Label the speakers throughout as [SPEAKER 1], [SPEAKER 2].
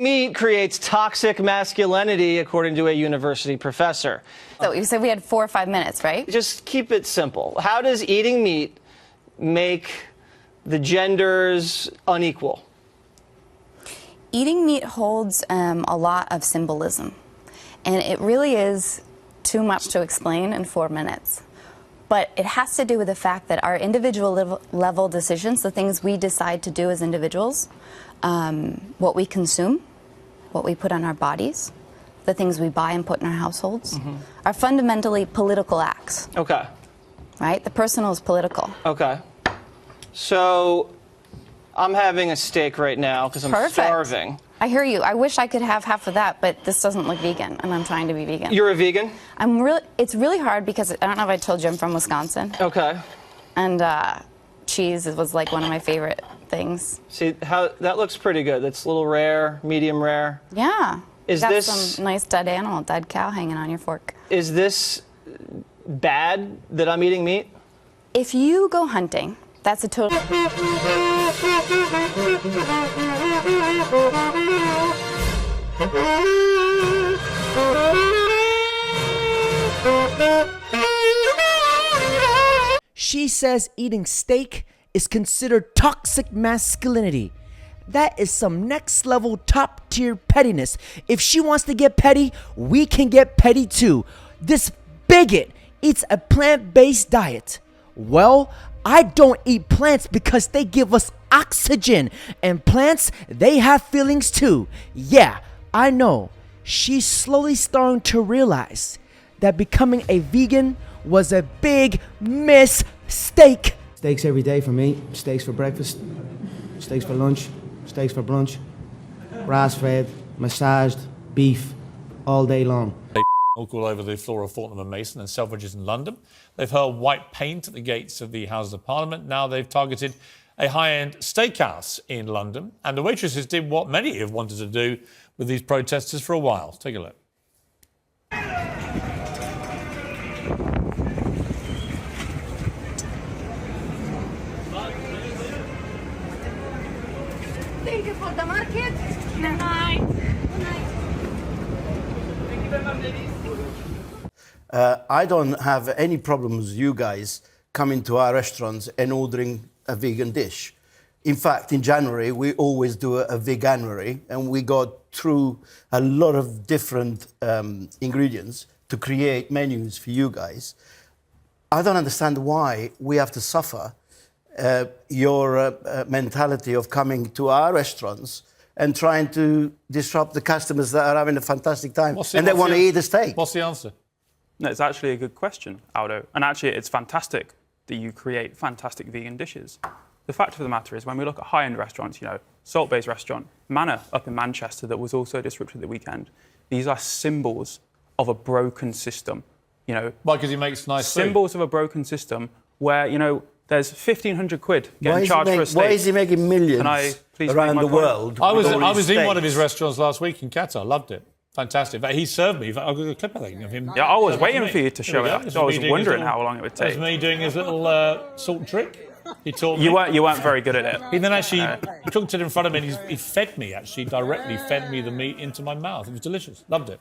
[SPEAKER 1] Meat creates toxic masculinity, according to a university professor.
[SPEAKER 2] So you said we had 4 or 5 minutes, right?
[SPEAKER 1] Just keep it simple. How does eating meat make the genders unequal?
[SPEAKER 2] Eating meat holds a lot of symbolism, and it really is too much to explain in 4 minutes. But it has to do with the fact that our individual level decisions, the things we decide to do as individuals, what we consume, what we put on our bodies, the things we buy and put in our households, are fundamentally political acts.
[SPEAKER 1] Okay.
[SPEAKER 2] Right? The personal is political.
[SPEAKER 1] Okay. So I'm having a steak right now because I'm starving.
[SPEAKER 2] I hear you. I wish I could have half of that, but this doesn't look vegan, and I'm trying to be vegan.
[SPEAKER 1] You're a vegan?
[SPEAKER 2] It's really hard because I don't know if I told you I'm from Wisconsin.
[SPEAKER 1] Okay.
[SPEAKER 2] And cheese was like one of my favorite things.
[SPEAKER 1] See how that looks pretty good. That's a little rare, medium rare.
[SPEAKER 2] Yeah.
[SPEAKER 1] Is
[SPEAKER 2] got
[SPEAKER 1] this
[SPEAKER 2] some nice dead animal, dead cow hanging on your fork?
[SPEAKER 1] Is this bad that I'm eating meat?
[SPEAKER 2] If you go hunting, that's a total.
[SPEAKER 3] She says eating steak is considered toxic masculinity. That is some next level top tier pettiness. If she wants to get petty, we can get petty too. This bigot eats a plant-based diet. Well, I don't eat plants because they give us oxygen, and plants, they have feelings too. Yeah, I know. She's slowly starting to realize that becoming a vegan was a big mistake.
[SPEAKER 4] Steaks every day for me, steaks for breakfast, steaks for lunch, steaks for brunch, grass-fed, massaged, beef, all day long.
[SPEAKER 5] All over the floor of Fortnum & Mason and Selfridges in London. They've hurled white paint at the gates of the Houses of Parliament. Now they've targeted a high-end steakhouse in London. And the waitresses did what many have wanted to do with these protesters for a while. Take a look.
[SPEAKER 6] Thank you for the market. Good night. Good night. Thank you very much, ladies.
[SPEAKER 7] I don't have any problems with you guys coming to our restaurants and ordering a vegan dish. In fact, in January, we always do a veganuary, and we go through a lot of different ingredients to create menus for you guys. I don't understand why we have to suffer your mentality of coming to our restaurants and trying to disrupt the customers that are having a fantastic time and they want to eat a steak.
[SPEAKER 5] What's the answer?
[SPEAKER 8] No, it's actually a good question, Aldo. And actually, it's fantastic that you create fantastic vegan dishes. The fact of the matter is, when we look at high-end restaurants, you know, Salt Bay's restaurant, Manor up in Manchester that was also disrupted at the weekend, these are symbols of a broken system, you know.
[SPEAKER 5] Why? Because he makes nice food.
[SPEAKER 8] Symbols of a broken system where, you know, there's 1,500 quid getting charged for a steak.
[SPEAKER 7] Why is he making millions around the world?
[SPEAKER 5] I was in one of his restaurants last week in Qatar. Loved it. Fantastic. He served me. I've got a clip, I think, of him.
[SPEAKER 8] Yeah, I was waiting for you to show it. I was wondering how long it would take.
[SPEAKER 5] That was me doing his little salt trick. He taught me.
[SPEAKER 8] You weren't very good at it.
[SPEAKER 5] He then actually cooked it in front of me, and he fed me, actually, directly fed me the meat into my mouth. It was delicious. Loved it.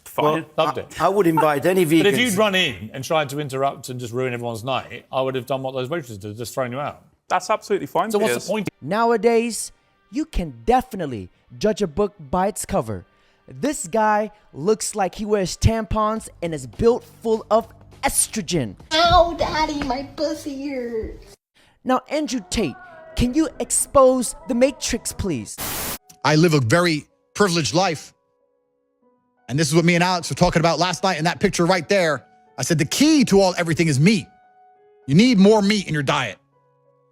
[SPEAKER 8] Fine.
[SPEAKER 5] Loved it.
[SPEAKER 7] I would invite any vegans.
[SPEAKER 5] But if you'd run in and tried to interrupt and just ruin everyone's night, I would have done what those waitresses did, just thrown you out.
[SPEAKER 8] That's absolutely fine.
[SPEAKER 5] So what's the point?
[SPEAKER 3] Nowadays, you can definitely judge a book by its cover. This guy looks like he wears tampons and is built full of estrogen.
[SPEAKER 6] Ow, Daddy, my pussy hurts.
[SPEAKER 3] Now, Andrew Tate, can you expose the Matrix, please?
[SPEAKER 9] I live a very privileged life. And this is what me and Alex were talking about last night in that picture right there. I said the key to everything is meat. You need more meat in your diet.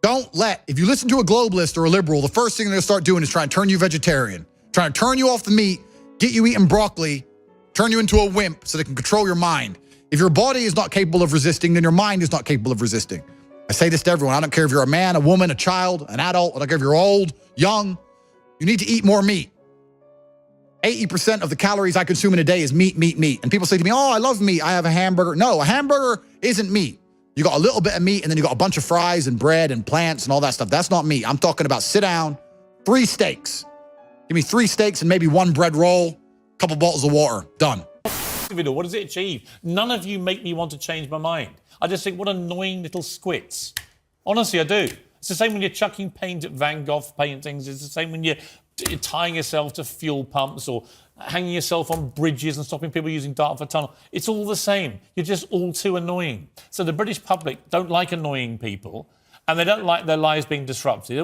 [SPEAKER 9] If you listen to a globalist or a liberal, the first thing they're gonna start doing is trying to turn you vegetarian, trying to turn you off the meat, get you eating broccoli, turn you into a wimp so they can control your mind. If your body is not capable of resisting, then your mind is not capable of resisting. I say this to everyone. I don't care if you're a man, a woman, a child, an adult. I don't care if you're old, young. You need to eat more meat. 80% of the calories I consume in a day is meat, meat, meat. And people say to me, oh, I love meat. I have a hamburger. No, a hamburger isn't meat. You got a little bit of meat and then you got a bunch of fries and bread and plants and all that stuff. That's not meat. I'm talking about sit down, 3 steaks. Give me 3 steaks and maybe 1 bread roll, a couple bottles of water. Done.
[SPEAKER 5] What does it achieve? None of you make me want to change my mind. I just think, what annoying little squits. Honestly, I do. It's the same when you're chucking paint at Van Gogh paintings. It's the same when you're tying yourself to fuel pumps or hanging yourself on bridges and stopping people using Dartford Tunnel. It's all the same. You're just all too annoying. So the British public don't like annoying people, and they don't like their lives being disrupted.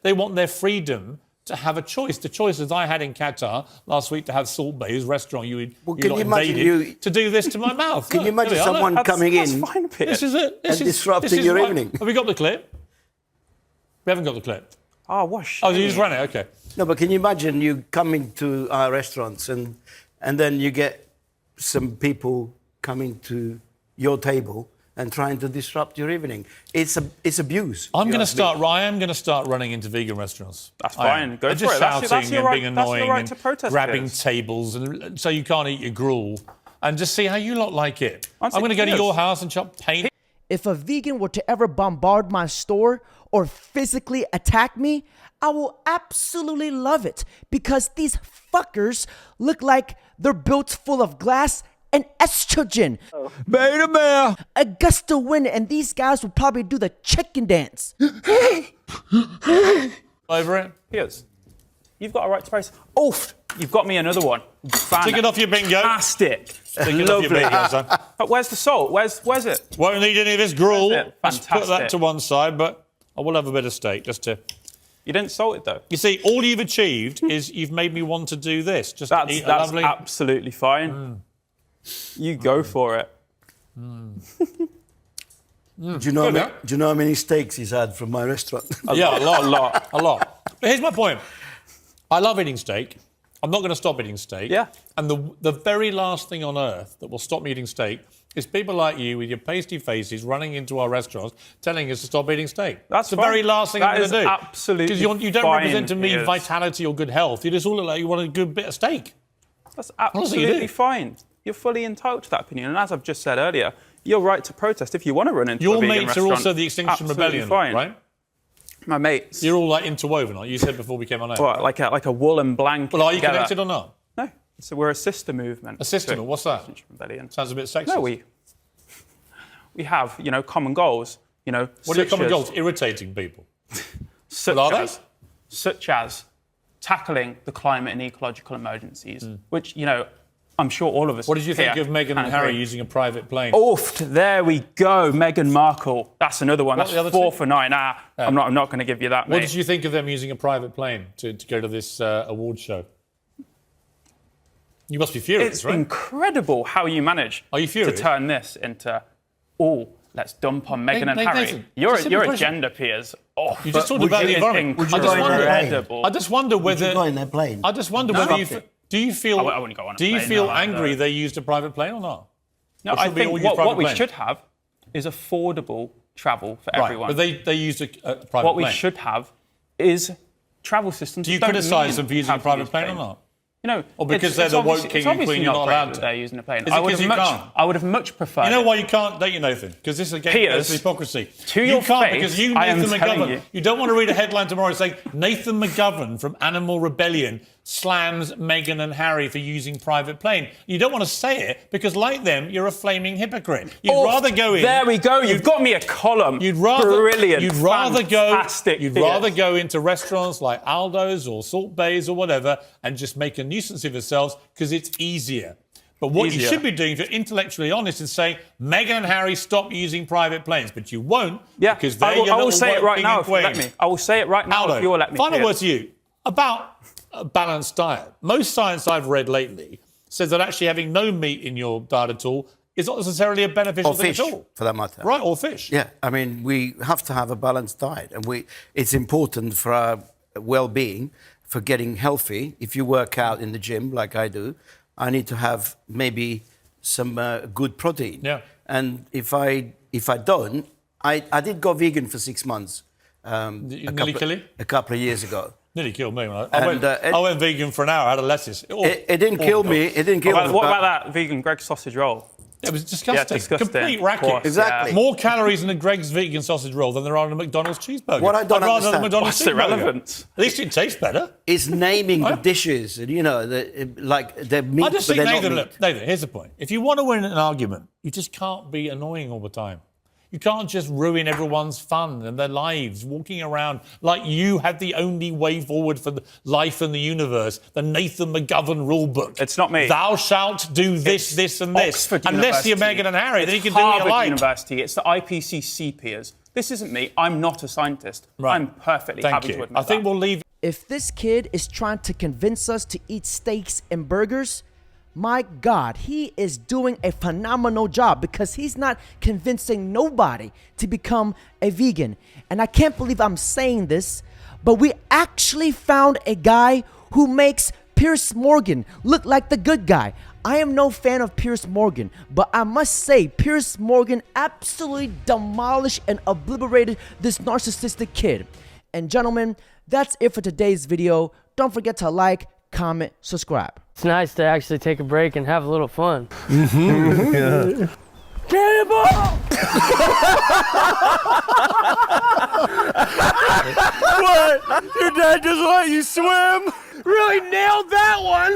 [SPEAKER 5] They want their freedom to have a choice. The choices I had in Qatar last week to have Salt Bay's restaurant to do this to my mouth.
[SPEAKER 7] Can you imagine someone coming in?
[SPEAKER 8] Fine, Piers.
[SPEAKER 5] This is it.
[SPEAKER 7] And disrupting your evening.
[SPEAKER 5] Have we got the clip? We haven't got the clip.
[SPEAKER 8] Oh, what a shame.
[SPEAKER 5] Oh, you just ran it? OK.
[SPEAKER 7] No, but can you imagine you coming to our restaurants and then you get some people coming to your table and trying to disrupt your evening? It's abuse.
[SPEAKER 5] I am going to start running into vegan restaurants.
[SPEAKER 8] That's fine. Go for
[SPEAKER 5] just
[SPEAKER 8] it.
[SPEAKER 5] Shouting
[SPEAKER 8] That's your
[SPEAKER 5] and
[SPEAKER 8] right,
[SPEAKER 5] being
[SPEAKER 8] that's
[SPEAKER 5] annoying
[SPEAKER 8] your right to protest,
[SPEAKER 5] grabbing
[SPEAKER 8] Piers.
[SPEAKER 5] tables, and so you can't eat your gruel, and just see how you lot like it. I'm going to go to
[SPEAKER 8] Piers.
[SPEAKER 5] your house and chop paint.
[SPEAKER 3] If a vegan were to ever bombard my store or physically attack me, I will absolutely love it because these fuckers look like they're built full of glass and estrogen. Beta male. A gust of wind and these guys would probably do the chicken dance.
[SPEAKER 5] Over it.
[SPEAKER 8] Piers, you've got a right to protest. Oof, you've got me another one.
[SPEAKER 5] Stick it off your bingo.
[SPEAKER 8] Fantastic.
[SPEAKER 5] Stick it off your bingo, son.
[SPEAKER 8] But where's the salt? Where's it?
[SPEAKER 5] Won't need any of this gruel.
[SPEAKER 8] That's it.
[SPEAKER 5] Let's put that
[SPEAKER 8] Fantastic.
[SPEAKER 5] to one side, but I will have a bit of steak just to.
[SPEAKER 8] You didn't salt it though.
[SPEAKER 5] You see, all you've achieved is you've made me want to do this. Just to eat a
[SPEAKER 8] That's
[SPEAKER 5] lovely.
[SPEAKER 8] absolutely fine. You go for it.
[SPEAKER 7] Do you know how many steaks he's had from my restaurant?
[SPEAKER 5] Yeah, a lot. But here's my point. I love eating steak. I'm not going to stop eating steak.
[SPEAKER 8] Yeah.
[SPEAKER 5] And the very last thing on earth that will stop me eating steak is people like you with your pasty faces running into our restaurants telling us to stop eating steak.
[SPEAKER 8] That's
[SPEAKER 5] the
[SPEAKER 8] fine.
[SPEAKER 5] very last thing I'm going to do.
[SPEAKER 8] That is absolutely
[SPEAKER 5] Because you don't
[SPEAKER 8] fine,
[SPEAKER 5] represent to me
[SPEAKER 8] Piers.
[SPEAKER 5] vitality or good health. You just all look like you want a good bit of steak.
[SPEAKER 8] That's
[SPEAKER 5] Honestly, you
[SPEAKER 8] absolutely
[SPEAKER 5] do.
[SPEAKER 8] fine. You're fully entitled to that opinion. And as I've just said earlier, you're right to protest if you want to run into a
[SPEAKER 5] Your
[SPEAKER 8] vegan
[SPEAKER 5] mates
[SPEAKER 8] restaurant.
[SPEAKER 5] are also the Extinction
[SPEAKER 8] Absolutely
[SPEAKER 5] Rebellion,
[SPEAKER 8] fine.
[SPEAKER 5] right?
[SPEAKER 8] My mates.
[SPEAKER 5] You're all like interwoven, aren't you? You said before we came on air.
[SPEAKER 8] What, like a woolen blanket.
[SPEAKER 5] Well, are you
[SPEAKER 8] together.
[SPEAKER 5] connected or not?
[SPEAKER 8] No. So we're a sister movement.
[SPEAKER 5] A sister movement? What's that?
[SPEAKER 8] Extinction Rebellion.
[SPEAKER 5] Sounds a bit sexist.
[SPEAKER 8] No, we have, common goals.
[SPEAKER 5] What are your common goals? Irritating people.
[SPEAKER 8] Such
[SPEAKER 5] What are
[SPEAKER 8] as, such as tackling the climate and ecological emergencies, which, I'm sure all of us.
[SPEAKER 5] What did you think
[SPEAKER 8] here
[SPEAKER 5] of Meghan
[SPEAKER 8] can
[SPEAKER 5] and Harry
[SPEAKER 8] agree.
[SPEAKER 5] using a private plane?
[SPEAKER 8] Oofed, there we go. Meghan Markle. That's another one.
[SPEAKER 5] What, the
[SPEAKER 8] That's
[SPEAKER 5] other
[SPEAKER 8] 4
[SPEAKER 5] two?
[SPEAKER 8] for 9. I'm not going to give you that,
[SPEAKER 5] What
[SPEAKER 8] mate.
[SPEAKER 5] did you think of them using a private plane to go to this award show? You must be furious,
[SPEAKER 8] It's
[SPEAKER 5] right?
[SPEAKER 8] incredible how you manage
[SPEAKER 5] Are you furious?
[SPEAKER 8] to turn this into, let's dump on Meghan and Harry.
[SPEAKER 5] Nathan,
[SPEAKER 8] Your
[SPEAKER 5] just a simple question.
[SPEAKER 8] agenda, Piers. Oh,
[SPEAKER 5] You just talked
[SPEAKER 7] would
[SPEAKER 5] about
[SPEAKER 7] you-
[SPEAKER 5] the environment.
[SPEAKER 7] would you
[SPEAKER 5] I
[SPEAKER 7] go
[SPEAKER 5] just
[SPEAKER 7] in
[SPEAKER 5] wonder.
[SPEAKER 7] their plane?
[SPEAKER 8] incredible.
[SPEAKER 5] I just wonder
[SPEAKER 7] Would you
[SPEAKER 5] whether.
[SPEAKER 7] go in their plane?
[SPEAKER 5] I just wonder whether you. Do you feel?
[SPEAKER 8] I wouldn't go on a
[SPEAKER 5] Do you
[SPEAKER 8] plane,
[SPEAKER 5] feel
[SPEAKER 8] no,
[SPEAKER 5] angry
[SPEAKER 8] no.
[SPEAKER 5] they used a private plane or not?
[SPEAKER 8] No,
[SPEAKER 5] Or
[SPEAKER 8] I
[SPEAKER 5] should we all
[SPEAKER 8] think
[SPEAKER 5] use private
[SPEAKER 8] what we
[SPEAKER 5] planes?
[SPEAKER 8] should have is affordable travel for
[SPEAKER 5] Right,
[SPEAKER 8] everyone.
[SPEAKER 5] but they used a private plane.
[SPEAKER 8] What we should have is travel systems.
[SPEAKER 5] Do you
[SPEAKER 8] that don't
[SPEAKER 5] criticise
[SPEAKER 8] mean
[SPEAKER 5] them for using
[SPEAKER 8] you
[SPEAKER 5] a
[SPEAKER 8] have to
[SPEAKER 5] private
[SPEAKER 8] use
[SPEAKER 5] plane or
[SPEAKER 8] planes.
[SPEAKER 5] not?
[SPEAKER 8] Or
[SPEAKER 5] because they're the woke king and queen, you're not allowed to?
[SPEAKER 8] They're using a plane.
[SPEAKER 5] Is it because you can't?
[SPEAKER 8] I would have much preferred.
[SPEAKER 5] You know
[SPEAKER 8] it.
[SPEAKER 5] why you can't, don't you, Nathan? Because this is against
[SPEAKER 8] Piers,
[SPEAKER 5] hypocrisy.
[SPEAKER 8] to
[SPEAKER 5] you
[SPEAKER 8] your
[SPEAKER 5] can't
[SPEAKER 8] face,
[SPEAKER 5] because you,
[SPEAKER 8] I am
[SPEAKER 5] Nathan
[SPEAKER 8] telling
[SPEAKER 5] McGovern,
[SPEAKER 8] you.
[SPEAKER 5] don't want to read a headline tomorrow saying Nathan McGovern from Animal Rebellion slams Meghan and Harry for using private plane. You don't want to say it because, like them, you're a flaming hypocrite. You'd rather go in.
[SPEAKER 8] There we go. You've got me a column.
[SPEAKER 5] You'd rather
[SPEAKER 8] brilliant.
[SPEAKER 5] You'd rather
[SPEAKER 8] fantastic,
[SPEAKER 5] go. You'd
[SPEAKER 8] Piers.
[SPEAKER 5] rather go into restaurants like Aldo's or Salt Bay's or whatever and just make a nuisance of yourselves because it's easier. But what you
[SPEAKER 8] Easier.
[SPEAKER 5] should be doing, if you're intellectually honest, is saying Meghan and Harry stop using private planes, but you won't because they're your
[SPEAKER 8] I will
[SPEAKER 5] little
[SPEAKER 8] say it
[SPEAKER 5] woke
[SPEAKER 8] right
[SPEAKER 5] king
[SPEAKER 8] now
[SPEAKER 5] and
[SPEAKER 8] if you let
[SPEAKER 5] queen.
[SPEAKER 8] me. I will say it right now
[SPEAKER 5] Aldo,
[SPEAKER 8] if you will let me.
[SPEAKER 5] final
[SPEAKER 8] Piers.
[SPEAKER 5] word to you about a balanced diet. Most science I've read lately says that actually having no meat in your diet at all is not necessarily a beneficial
[SPEAKER 7] Or
[SPEAKER 5] thing
[SPEAKER 7] fish,
[SPEAKER 5] at all.
[SPEAKER 7] for that matter.
[SPEAKER 5] Right, or fish.
[SPEAKER 7] Yeah, I mean, we have to have a balanced diet, and it's important for our well-being, for getting healthy. If you work out in the gym like I do, I need to have maybe some good protein.
[SPEAKER 5] Yeah.
[SPEAKER 7] And if I don't, I did go vegan for 6 months.
[SPEAKER 5] You nearly kill you?
[SPEAKER 7] A couple of years ago.
[SPEAKER 5] Nearly killed me. I
[SPEAKER 7] And,
[SPEAKER 5] went, I went vegan for an hour. I had a lettuce.
[SPEAKER 7] It didn't kill me. It didn't kill me.
[SPEAKER 8] What
[SPEAKER 7] but-
[SPEAKER 8] about that vegan Greg's sausage roll?
[SPEAKER 5] It was disgusting.
[SPEAKER 8] disgusting.
[SPEAKER 5] Complete
[SPEAKER 8] Of
[SPEAKER 5] racket.
[SPEAKER 8] course,
[SPEAKER 7] Exactly.
[SPEAKER 8] yeah.
[SPEAKER 5] More calories in a Greg's vegan sausage roll than there are in a McDonald's cheeseburger.
[SPEAKER 7] What I don't
[SPEAKER 5] I'd rather have a
[SPEAKER 7] understand-
[SPEAKER 5] McDonald's
[SPEAKER 8] What's the
[SPEAKER 5] cheeseburger.
[SPEAKER 8] relevance?
[SPEAKER 5] At least it tastes better.
[SPEAKER 7] It's naming the dishes, and like they're meat,
[SPEAKER 5] I just
[SPEAKER 7] but
[SPEAKER 5] think,
[SPEAKER 7] they're not
[SPEAKER 5] Nathan,
[SPEAKER 7] meat.
[SPEAKER 5] look, Nathan, here's the point. If you want to win an argument, you just can't be annoying all the time. You can't just ruin everyone's fun and their lives, walking around like you have the only way forward for life and the universe, the Nathan McGovern rule book.
[SPEAKER 8] It's not me.
[SPEAKER 5] Thou shalt do this,
[SPEAKER 8] It's
[SPEAKER 5] this, and this.
[SPEAKER 8] Oxford
[SPEAKER 5] Unless you're
[SPEAKER 8] University.
[SPEAKER 5] Meghan and Harry, then you
[SPEAKER 8] It's
[SPEAKER 5] can do what
[SPEAKER 8] Harvard
[SPEAKER 5] you like.
[SPEAKER 8] University. It's the IPCC peers. This isn't me. I'm not a scientist.
[SPEAKER 5] Right.
[SPEAKER 8] I'm perfectly
[SPEAKER 5] Thank
[SPEAKER 8] happy
[SPEAKER 5] you.
[SPEAKER 8] to admit
[SPEAKER 5] I think
[SPEAKER 8] that.
[SPEAKER 5] we'll leave
[SPEAKER 3] If this kid is trying to convince us to eat steaks and burgers, my God, he is doing a phenomenal job because he's not convincing nobody to become a vegan. And I can't believe I'm saying this, but we actually found a guy who makes Piers Morgan look like the good guy. I am no fan of Piers Morgan, but I must say Piers Morgan absolutely demolished and obliterated this narcissistic kid. And gentlemen, that's it for today's video. Don't forget to like, comment, subscribe.
[SPEAKER 10] It's nice to actually take a break and have a little fun.
[SPEAKER 1] What? Your dad doesn't let you swim? Really nailed that one.